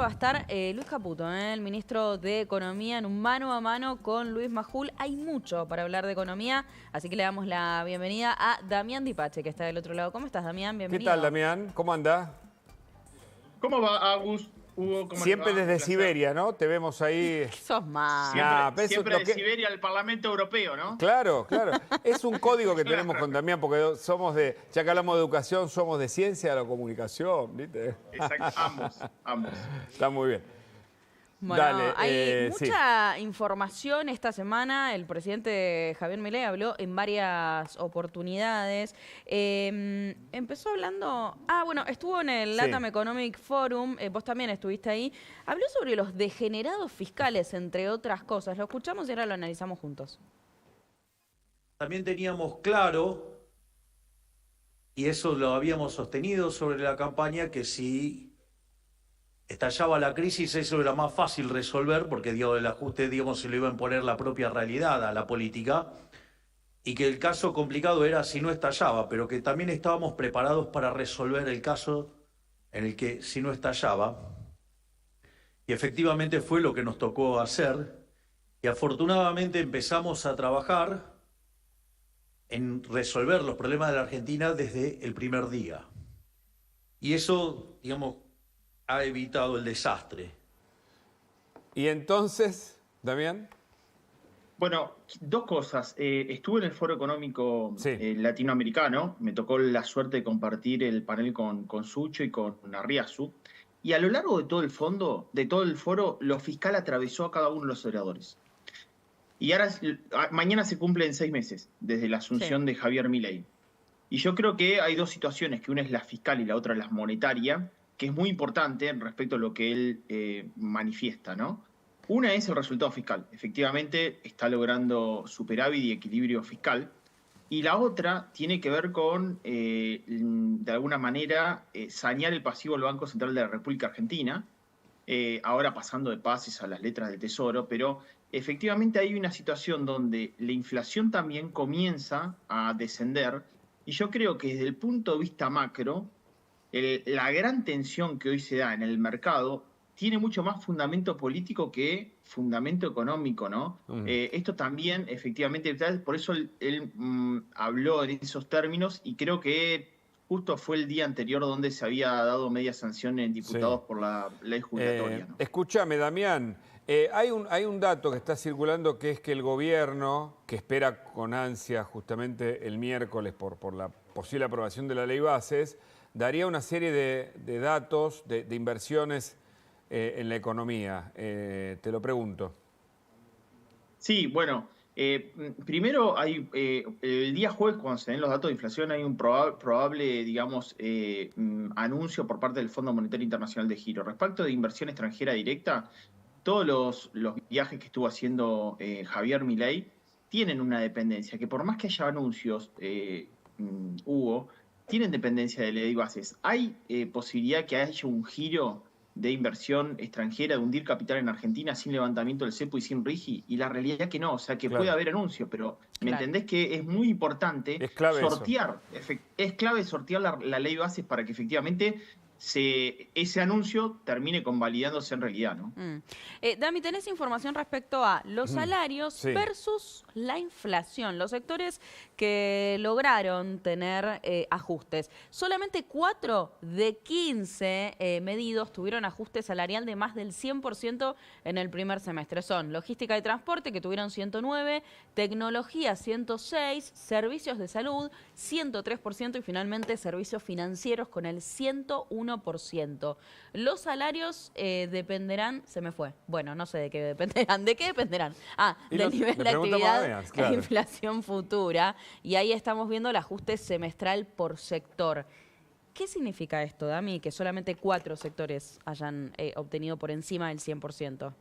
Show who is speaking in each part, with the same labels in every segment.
Speaker 1: va a estar Luis Caputo, el ministro de Economía, en un mano a mano con Luis Majul. Hay mucho para hablar de economía, así que le damos la bienvenida a Damián Dipache, que está del otro lado. ¿Cómo estás, Damián?
Speaker 2: ¿Qué
Speaker 1: Bienvenido.
Speaker 2: tal, Damián? ¿Cómo anda?
Speaker 3: ¿Cómo va, Agus? Hugo, ¿cómo le va?
Speaker 2: Siempre desde
Speaker 3: Un placer.
Speaker 2: Siberia, ¿no? Te vemos ahí.
Speaker 1: Sos más.
Speaker 3: Siempre de Siberia al Parlamento Europeo, ¿no?
Speaker 2: Claro, claro. Es un código que
Speaker 3: Claro.
Speaker 2: tenemos con Damián, porque somos de, ya que hablamos de educación, somos de ciencia de la comunicación, ¿viste?
Speaker 3: Exacto, ambos.
Speaker 2: Está muy bien.
Speaker 1: Bueno,
Speaker 2: Dale,
Speaker 1: hay
Speaker 2: sí.
Speaker 1: mucha información esta semana. El presidente Javier Milei habló en varias oportunidades. Empezó hablando... bueno, estuvo en el
Speaker 2: Sí.
Speaker 1: LATAM Economic Forum. Vos también estuviste ahí. Habló sobre los degenerados fiscales, entre otras cosas. Lo escuchamos y ahora lo analizamos juntos.
Speaker 4: También teníamos claro, y eso lo habíamos sostenido sobre la campaña, que si estallaba la crisis eso era más fácil resolver, porque el ajuste se lo iba a imponer la propia realidad a la política, y que el caso complicado era si no estallaba, pero que también estábamos preparados para resolver el caso en el que si no estallaba. Y efectivamente fue lo que nos tocó hacer, y afortunadamente empezamos a trabajar en resolver los problemas de la Argentina desde el primer día. Y eso, ha evitado el desastre.
Speaker 2: Y entonces, Damián.
Speaker 3: Bueno, dos cosas. Estuve en el Foro Económico
Speaker 2: Sí.
Speaker 3: Latinoamericano. Me tocó la suerte de compartir el panel con Sucho y con Arriazu. Y a lo largo de todo el foro, lo fiscal atravesó a cada uno de los oradores. Y ahora, mañana se cumplen 6 meses desde la asunción de Javier Milei. Y yo creo que hay dos situaciones, que una es la fiscal y la otra la monetaria, que es muy importante respecto a lo que él manifiesta, ¿no? Una es el resultado fiscal. Efectivamente, está logrando superávit y equilibrio fiscal. Y la otra tiene que ver con, de alguna manera, sanear el pasivo del Banco Central de la República Argentina, ahora pasando de pases a las letras del Tesoro, pero efectivamente hay una situación donde la inflación también comienza a descender, y yo creo que desde el punto de vista macro, la gran tensión que hoy se da en el mercado tiene mucho más fundamento político que fundamento económico, ¿no? Esto también, efectivamente, por eso él habló en esos términos, y creo que justo fue el día anterior donde se había dado media sanción en diputados por la ley jubilatoria, ¿no?
Speaker 2: Escúchame, Damián. Hay un dato que está circulando, que es que el gobierno, que espera con ansia justamente el miércoles por la posible aprobación de la ley Bases, daría una serie de datos de inversiones en la economía. Te lo pregunto.
Speaker 3: Sí, bueno, primero hay el día jueves, cuando se den los datos de inflación, hay un probable, anuncio por parte del Fondo Monetario Internacional de Giro. Respecto de inversión extranjera directa, todos los viajes que estuvo haciendo Javier Milei tienen una dependencia, que por más que haya anuncios, Hugo, tienen dependencia de ley bases. ¿Hay posibilidad que haya un giro de inversión extranjera, de hundir capital en Argentina sin levantamiento del cepo y sin RIGI? Y la realidad es que no, o sea que puede haber anuncios, pero ¿me entendés que es muy importante
Speaker 2: Es clave
Speaker 3: sortear? Es clave sortear la ley bases para que efectivamente ese anuncio termine convalidándose en realidad, ¿no?
Speaker 1: Dami, ¿tenés información respecto a los salarios versus la inflación? Los sectores que lograron tener ajustes. Solamente 4 de 15 medidos tuvieron ajuste salarial de más del 100% en el primer semestre. Son logística y transporte, que tuvieron 109, tecnología 106, servicios de salud 103% y finalmente servicios financieros con el 101%. Los salarios dependerán, se me fue, bueno, no sé de qué dependerán. ¿De qué dependerán? Del nivel de actividad e inflación futura. Y ahí estamos viendo el ajuste semestral por sector. ¿Qué significa esto, Dami, que solamente 4 sectores hayan obtenido por encima del 100%?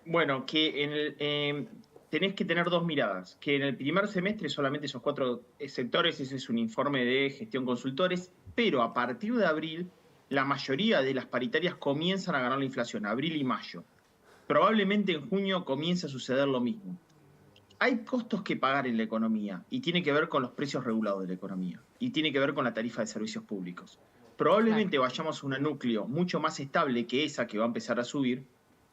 Speaker 3: Bueno, que tenés que tener dos miradas. Que en el primer semestre solamente esos 4 sectores, ese es un informe de gestión consultores, pero a partir de abril, la mayoría de las paritarias comienzan a ganar la inflación, abril y mayo. Probablemente en junio comience a suceder lo mismo. Hay costos que pagar en la economía y tiene que ver con los precios regulados de la economía y tiene que ver con la tarifa de servicios públicos. Probablemente vayamos a un núcleo mucho más estable que esa que va a empezar a subir.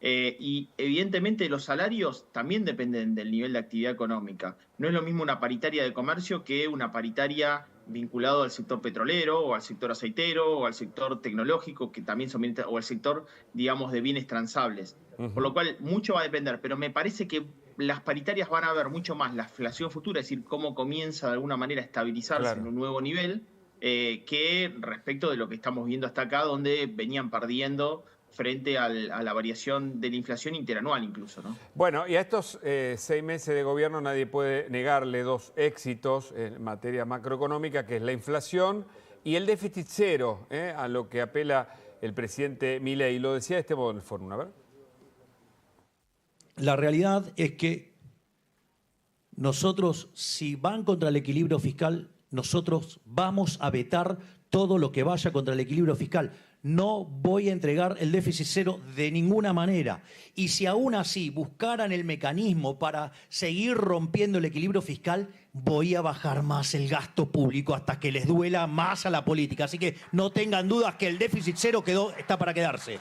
Speaker 3: Y evidentemente los salarios también dependen del nivel de actividad económica. No es lo mismo una paritaria de comercio que una paritaria vinculado al sector petrolero o al sector aceitero o al sector tecnológico, que también son o al sector, digamos, de bienes transables. Por lo cual mucho va a depender, pero me parece que las paritarias van a ver mucho más la inflación futura, es decir, cómo comienza de alguna manera a estabilizarse en un nuevo nivel, que respecto de lo que estamos viendo hasta acá, donde venían perdiendo frente a la variación de la inflación interanual incluso, ¿no?
Speaker 2: Bueno, y a estos 6 meses de gobierno nadie puede negarle 2 éxitos en materia macroeconómica, que es la inflación y el déficit cero, a lo que apela el presidente Milei. Lo decía de este modo en el fórum, a ver.
Speaker 4: La realidad es que nosotros, si van contra el equilibrio fiscal, nosotros vamos a vetar todo lo que vaya contra el equilibrio fiscal. No voy a entregar el déficit cero de ninguna manera. Y si aún así buscaran el mecanismo para seguir rompiendo el equilibrio fiscal, voy a bajar más el gasto público hasta que les duela más a la política. Así que no tengan dudas que el déficit cero está para quedarse.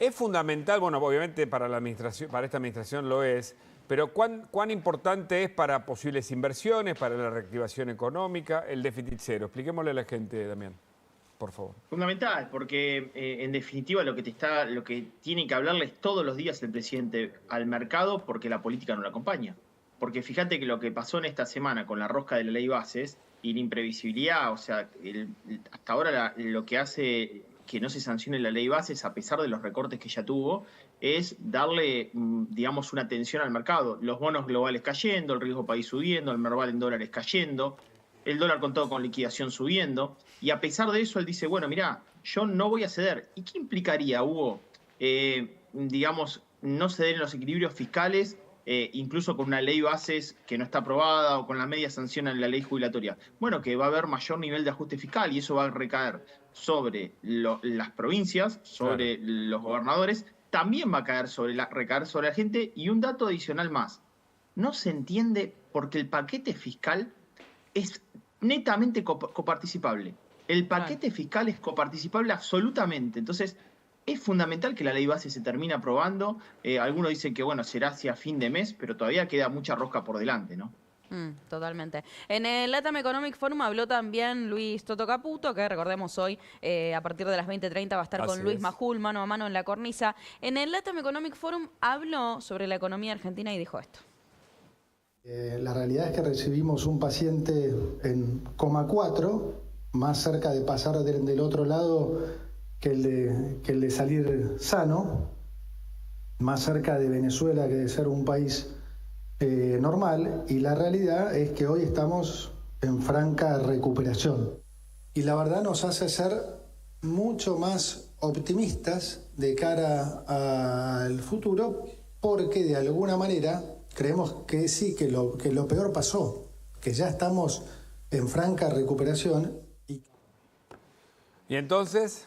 Speaker 2: Es fundamental, bueno, obviamente para esta administración lo es, pero ¿cuán importante es para posibles inversiones, para la reactivación económica, el déficit cero? Expliquémosle a la gente, Damián, por favor.
Speaker 3: Fundamental, porque en definitiva lo que tiene que hablarles todos los días el presidente al mercado, porque la política no lo acompaña. Porque fíjate que lo que pasó en esta semana con la rosca de la ley bases y la imprevisibilidad, o sea, hasta ahora lo que hace que no se sancione la ley bases, a pesar de los recortes que ya tuvo, es darle, digamos, una atención al mercado. Los bonos globales cayendo, el riesgo país subiendo, el Merval en dólares cayendo, el dólar contado con liquidación subiendo, y a pesar de eso él dice, bueno, mirá, yo no voy a ceder. ¿Y qué implicaría, Hugo, digamos, no ceder en los equilibrios fiscales, incluso con una ley bases que no está aprobada o con la media sanción en la ley jubilatoria? Bueno, que va a haber mayor nivel de ajuste fiscal y eso va a recaer sobre las provincias, sobre los gobernadores, también va a recaer sobre la gente. Y un dato adicional más, no se entiende porque el paquete fiscal es netamente coparticipable. El paquete fiscal es coparticipable absolutamente. Entonces, es fundamental que la ley base se termine aprobando. Algunos dicen que, bueno, será hacia fin de mes, pero todavía queda mucha rosca por delante, ¿no?
Speaker 1: Totalmente. En el LATAM Economic Forum habló también Luis Toto Caputo, que recordemos hoy, a partir de las 20:30 va a estar con Luis Majul, mano a mano en la cornisa. En el LATAM Economic Forum habló sobre la economía argentina y dijo esto.
Speaker 5: La realidad es que recibimos un paciente en 4, más cerca de pasar del otro lado que el de salir sano, más cerca de Venezuela que de ser un país normal, y la realidad es que hoy estamos en franca recuperación. Y la verdad nos hace ser mucho más optimistas de cara al futuro, porque de alguna manera creemos que sí, que lo peor pasó, que ya estamos en franca recuperación.
Speaker 2: ¿Y entonces?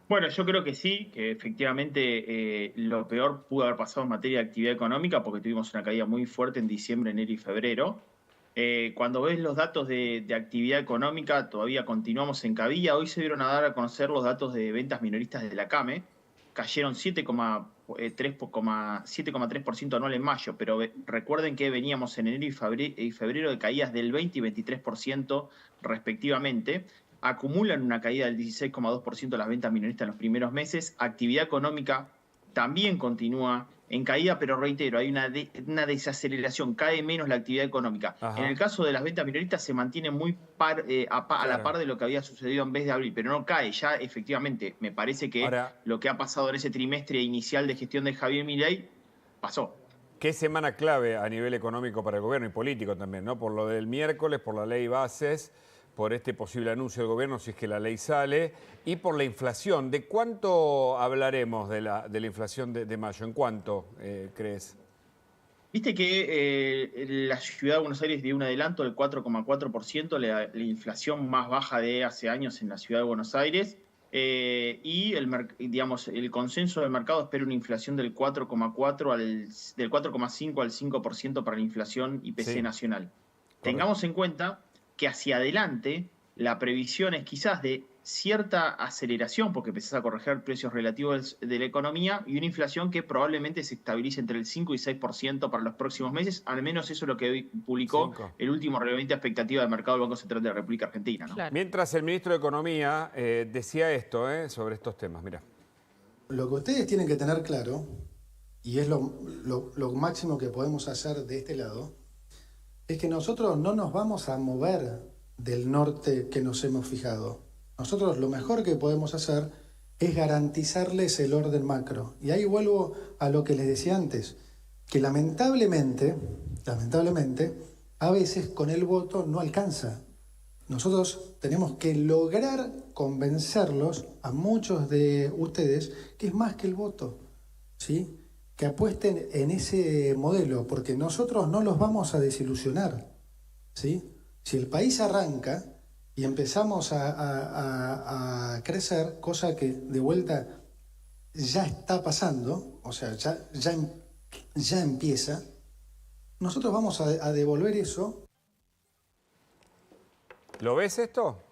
Speaker 3: Bueno, yo creo que sí, que efectivamente lo peor pudo haber pasado en materia de actividad económica, porque tuvimos una caída muy fuerte en diciembre, enero y febrero. Cuando ves los datos de actividad económica, todavía continuamos en cabilla. Hoy se dieron a dar a conocer los datos de ventas minoristas de la CAME. Cayeron 7,3% anual en mayo, pero recuerden que veníamos en enero y febrero de caídas del 20 y 23% respectivamente. Acumulan una caída del 16,2% de las ventas minoristas en los primeros meses. Actividad económica también continúa en caída, pero reitero, hay una desaceleración, cae menos la actividad económica. En el caso de las ventas minoristas se mantiene muy a la par de lo que había sucedido en mes de abril, pero no cae. Ya efectivamente, me parece que lo que ha pasado en ese trimestre inicial de gestión de Javier Milei pasó.
Speaker 2: Qué semana clave a nivel económico para el gobierno y político también, ¿no? Por lo del miércoles, por la ley bases, por este posible anuncio del gobierno si es que la ley sale, y por la inflación. ¿De cuánto hablaremos de la inflación de mayo? ¿En cuánto crees?
Speaker 3: Viste que la ciudad de Buenos Aires dio un adelanto del 4,4%, la inflación más baja de hace años en la ciudad de Buenos Aires, y el consenso del mercado espera una inflación del 4,5 al 5% para la inflación IPC nacional. Tengamos en cuenta que hacia adelante la previsión es quizás de cierta aceleración, porque empezás a corregir precios relativos de la economía, y una inflación que probablemente se estabilice entre el 5 y 6% para los próximos meses. Al menos eso es lo que hoy publicó el último relevamiento de expectativa de mercado del Banco Central de la República Argentina, ¿no?
Speaker 1: Claro.
Speaker 2: Mientras el ministro de Economía decía esto sobre estos temas, mira.
Speaker 5: Lo que ustedes tienen que tener claro, y es lo máximo que podemos hacer de este lado, es que nosotros no nos vamos a mover del norte que nos hemos fijado. Nosotros lo mejor que podemos hacer es garantizarles el orden macro. Y ahí vuelvo a lo que les decía antes, que lamentablemente, a veces con el voto no alcanza. Nosotros tenemos que lograr convencerlos a muchos de ustedes que es más que el voto, ¿sí? Que apuesten en ese modelo, porque nosotros no los vamos a desilusionar, ¿sí? Si el país arranca y empezamos a crecer, cosa que de vuelta ya está pasando, o sea, ya empieza, nosotros vamos a devolver eso.
Speaker 2: ¿Lo ves esto?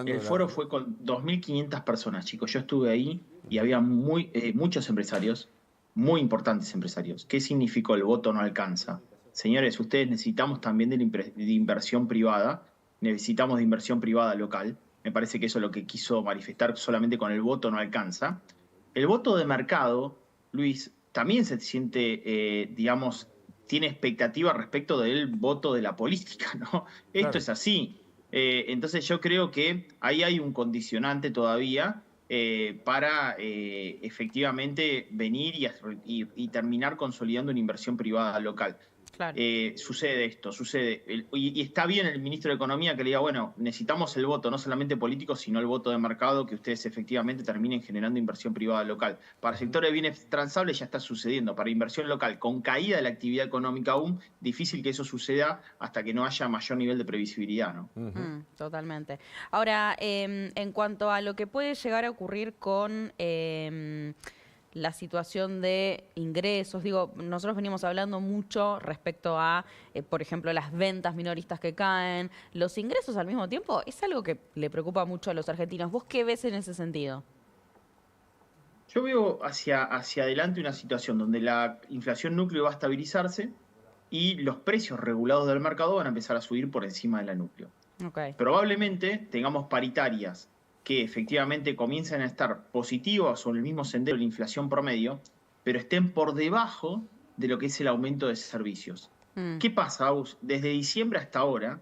Speaker 3: El foro fue con 2.500 personas, chicos. Yo estuve ahí y había muchos empresarios, muy importantes empresarios. ¿Qué significó el voto no alcanza? Señores, ustedes necesitamos también de inversión privada, necesitamos de inversión privada local. Me parece que eso es lo que quiso manifestar, solamente con el voto no alcanza. El voto de mercado, Luis, también se siente, digamos, tiene expectativa respecto del voto de la política, ¿no? Esto es así. Entonces yo creo que ahí hay un condicionante todavía para efectivamente venir y terminar consolidando una inversión privada local.
Speaker 1: Claro.
Speaker 3: Sucede esto, y está bien el ministro de Economía que le diga, bueno, necesitamos el voto, no solamente político, sino el voto de mercado, que ustedes efectivamente terminen generando inversión privada local. Para sectores de bienes transables ya está sucediendo, para inversión local, con caída de la actividad económica aún, difícil que eso suceda hasta que no haya mayor nivel de previsibilidad, ¿no?
Speaker 1: Totalmente. Ahora, en cuanto a lo que puede llegar a ocurrir con la situación de ingresos, digo, nosotros venimos hablando mucho respecto a, por ejemplo, las ventas minoristas que caen, los ingresos al mismo tiempo, es algo que le preocupa mucho a los argentinos. ¿Vos qué ves en ese sentido?
Speaker 3: Yo veo hacia adelante una situación donde la inflación núcleo va a estabilizarse y los precios regulados del mercado van a empezar a subir por encima de la núcleo.
Speaker 1: Okay.
Speaker 3: Probablemente tengamos paritarias que efectivamente comiencen a estar positivas o en el mismo sendero de la inflación promedio, pero estén por debajo de lo que es el aumento de servicios. ¿Qué pasa, Agus? Desde diciembre hasta ahora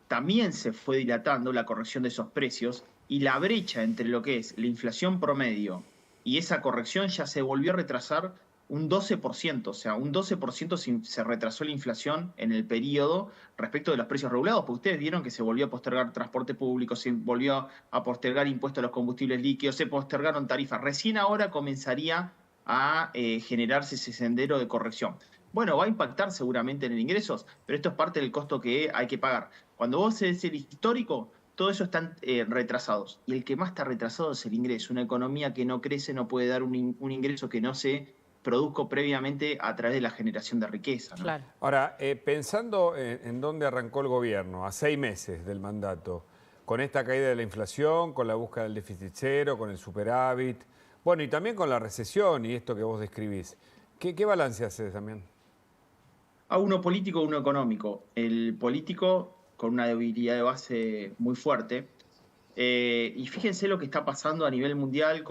Speaker 3: también se fue dilatando la corrección de esos precios y la brecha entre lo que es la inflación promedio y esa corrección ya se volvió a retrasar un 12%, o sea, un 12% se retrasó la inflación en el periodo respecto de los precios regulados, porque ustedes vieron que se volvió a postergar transporte público, se volvió a postergar impuestos a los combustibles líquidos, se postergaron tarifas. Recién ahora comenzaría a generarse ese sendero de corrección. Bueno, va a impactar seguramente en el ingresos, pero esto es parte del costo que hay que pagar. Cuando vos ves el histórico, todo eso están retrasados. Y el que más está retrasado es el ingreso. Una economía que no crece no puede dar un ingreso que no se produzco previamente a través de la generación de riqueza, ¿no?
Speaker 1: Claro.
Speaker 2: Ahora, pensando en dónde arrancó el gobierno, a 6 meses del mandato, con esta caída de la inflación, con la búsqueda del déficit cero, con el superávit, bueno, y también con la recesión y esto que vos describís, ¿qué balance haces también?
Speaker 3: A uno político y uno económico. El político con una debilidad de base muy fuerte. Y fíjense lo que está pasando a nivel mundial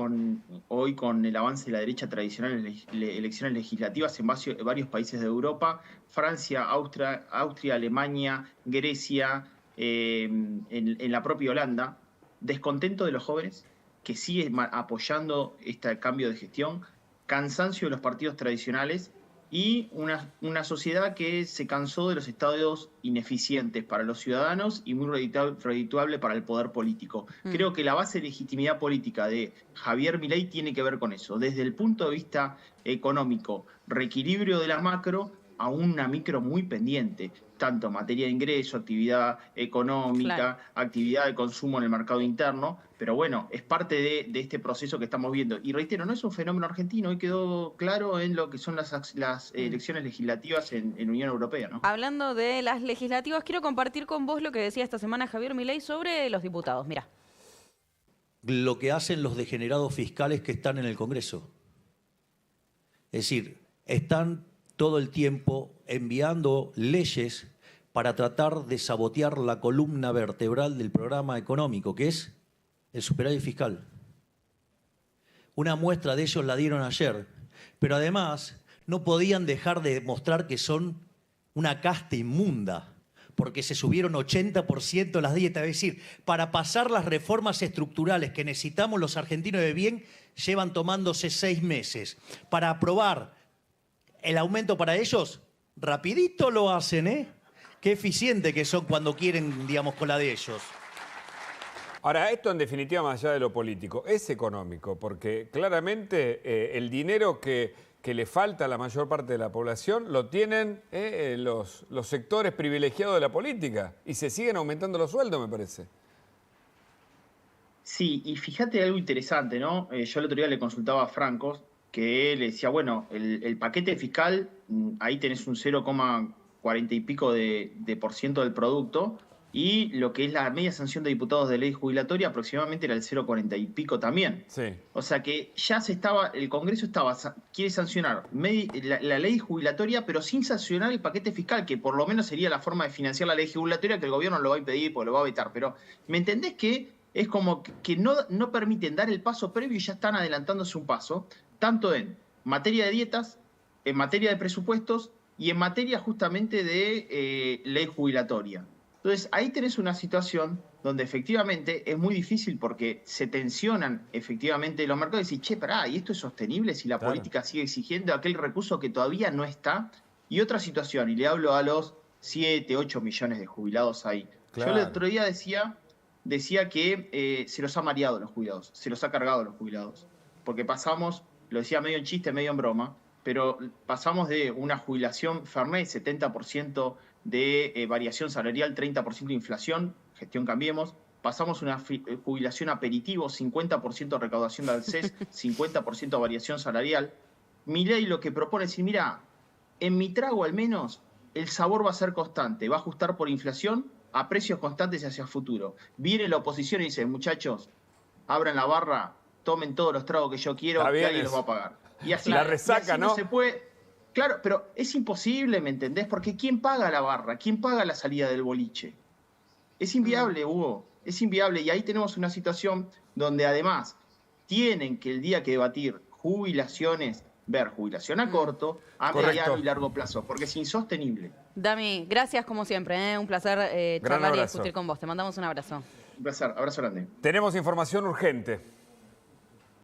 Speaker 3: hoy con el avance de la derecha tradicional en elecciones legislativas en varios países de Europa, Francia, Austria, Alemania, Grecia, en la propia Holanda. Descontento de los jóvenes que siguen apoyando este cambio de gestión, cansancio de los partidos tradicionales y una sociedad que se cansó de los estados ineficientes para los ciudadanos y muy redituable para el poder político. Creo que la base de legitimidad política de Javier Milei tiene que ver con eso. Desde el punto de vista económico, reequilibrio de la macro a una micro muy pendiente. tanto materia de ingreso, actividad económica, actividad de consumo en el mercado interno, pero bueno, es parte de este proceso que estamos viendo. Y reitero, no es un fenómeno argentino, hoy quedó claro en lo que son las elecciones legislativas en Unión Europea, ¿no?
Speaker 1: Hablando de las legislativas, quiero compartir con vos lo que decía esta semana Javier Milei sobre los diputados. Mirá.
Speaker 4: Lo que hacen los degenerados fiscales que están en el Congreso. Es decir, están todo el tiempo enviando leyes para tratar de sabotear la columna vertebral del programa económico, que es el superávit fiscal. Una muestra de ellos la dieron ayer, pero además no podían dejar de demostrar que son una casta inmunda, porque se subieron 80% las dietas. Es decir, para pasar las reformas estructurales que necesitamos los argentinos de bien, llevan tomándose 6 meses. Para aprobar el aumento para ellos, rapidito lo hacen, ¿eh? Qué eficiente que son cuando quieren, digamos, con la de ellos.
Speaker 2: Ahora, esto en definitiva, más allá de lo político, es económico, porque claramente el dinero que le falta a la mayor parte de la población lo tienen los sectores privilegiados de la política y se siguen aumentando los sueldos, me parece.
Speaker 3: Sí, y fíjate algo interesante, ¿no? Yo el otro día le consultaba a Franco, que le decía, bueno, el paquete fiscal, ahí tenés un 0,40 y pico de por ciento del producto, y lo que es la media sanción de diputados de ley jubilatoria aproximadamente era el 0,40 y pico también.
Speaker 2: Sí.
Speaker 3: O sea que ya el Congreso quiere sancionar la ley jubilatoria, pero sin sancionar el paquete fiscal, que por lo menos sería la forma de financiar la ley jubilatoria, que el gobierno lo va a impedir porque lo va a vetar. Pero, ¿me entendés que es como que no permiten dar el paso previo y ya están adelantándose un paso, tanto en materia de dietas, en materia de presupuestos y en materia justamente de ley jubilatoria? Entonces, ahí tenés una situación donde efectivamente es muy difícil porque se tensionan efectivamente los mercados y decís, che, pará, ¿y esto es sostenible si la política sigue exigiendo aquel recurso que todavía no está? Y otra situación, y le hablo a los 7, 8 millones de jubilados ahí. Claro. Yo el otro día decía que se los ha mareado los jubilados, se los ha cargado los jubilados. Porque pasamos, lo decía medio en chiste, medio en broma, pero pasamos de una jubilación Fernet, 70% de variación salarial, 30% de inflación, gestión Cambiemos. Pasamos una jubilación aperitivo, 50% recaudación del CES, 50% variación salarial. Milei lo que propone es decir, mira, en mi trago al menos el sabor va a ser constante, va a ajustar por inflación a precios constantes hacia el futuro. Viene la oposición y dice, muchachos, abran la barra, tomen todos los tragos que yo quiero, que alguien los va a pagar. Y así,
Speaker 2: la resaca,
Speaker 3: y así no se puede. Claro, pero es imposible, ¿me entendés? Porque ¿quién paga la barra? ¿Quién paga la salida del boliche? Es inviable, Hugo, es inviable. Y ahí tenemos una situación donde además tienen que el día que debatir jubilaciones, ver jubilación a corto, a mediano y largo plazo, porque es insostenible.
Speaker 1: Dami, gracias como siempre, un placer charlar y discutir con vos. Te mandamos un abrazo.
Speaker 3: Un placer, abrazo grande.
Speaker 2: Tenemos información urgente.